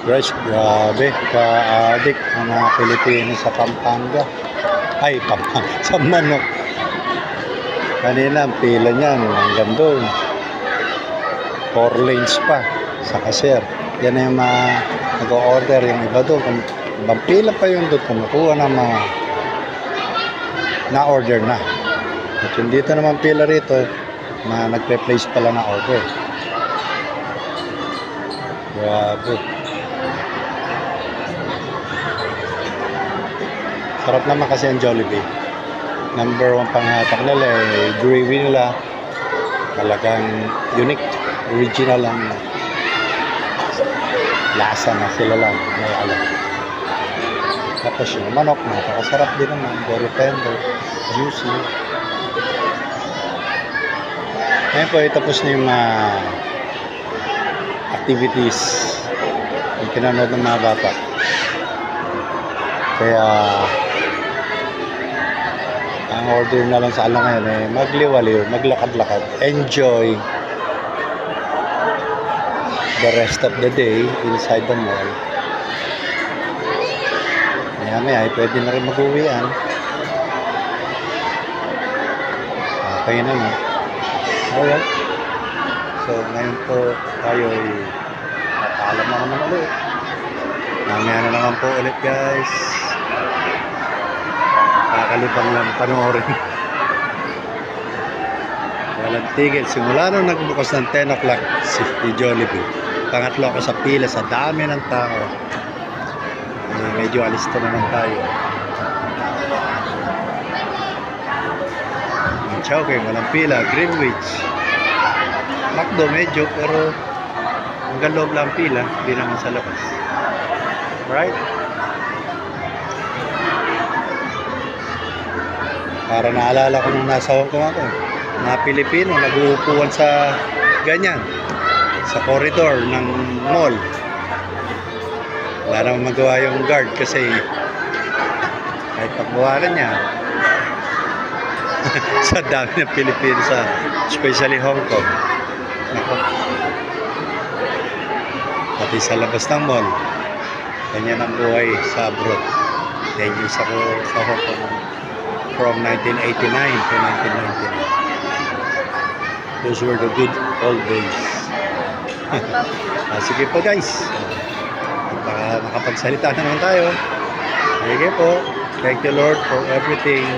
Guys, grabe, ka-addict ang mga Pilipino sa Pampanga. Ay, Pampanga, sa manok. Kanina, ang pila niyan, hanggang doon. 4 lanes pa sa cashier. Yan na yung mga nag-order, yung iba doon. Kung ibang pila pa yung doon, kumukuha ng mga na-order na. At yung dito naman pila rito, na nagpe-place pala na order. Grabe. Sarap naman kasi ang Jollibee. Number 1 panghatak nila gravy nila. Talagang unique, original ang lasa na sila lang may alam. Tapos yung manok, napakasarap din naman. Very tender, juicy. Ngayon po, tapos na yung activities yung pinanood ng mga bata. Kaya ang order na lang sa alam ngayon magliwaliw, maglakad-lakad, enjoy the rest of the day inside the mall. Maya pwede na rin mag-uwian. Okay na no. Alright. So ngayon po tayo papaalam na naman ulit. Mamaya na naman po ulit guys. Kakalibang lang panoorin. Walang tigil. Simula nung nagbukas ng 10 o'clock si Jollibee. Pangatlo ako sa pila sa dami ng tao. Medyo alisto naman tayo. Ang Chowking, walang pila. Greenwich. McDo medyo, pero hanggang loob lang pila. Hindi naman sa labas. Right? Para naalala ko nung nasa Hong Kong ako. Mga Pilipino, nag-uupuan sa ganyan. Sa corridor ng mall. Wala naman magawa yung guard kasi kahit pagbawalan niya sa dami ng Pilipino sa especially Hong Kong. Pati sa labas ng mall. Ganyan ang buhay sa abroad. 10 years ako sa Hong Kong from 1989 to 1999. Those were the good old days. Sige po guys. Baka makapagsalita naman tayo. Sige po. Thank you Lord for everything.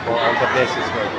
For all the blessings Lord.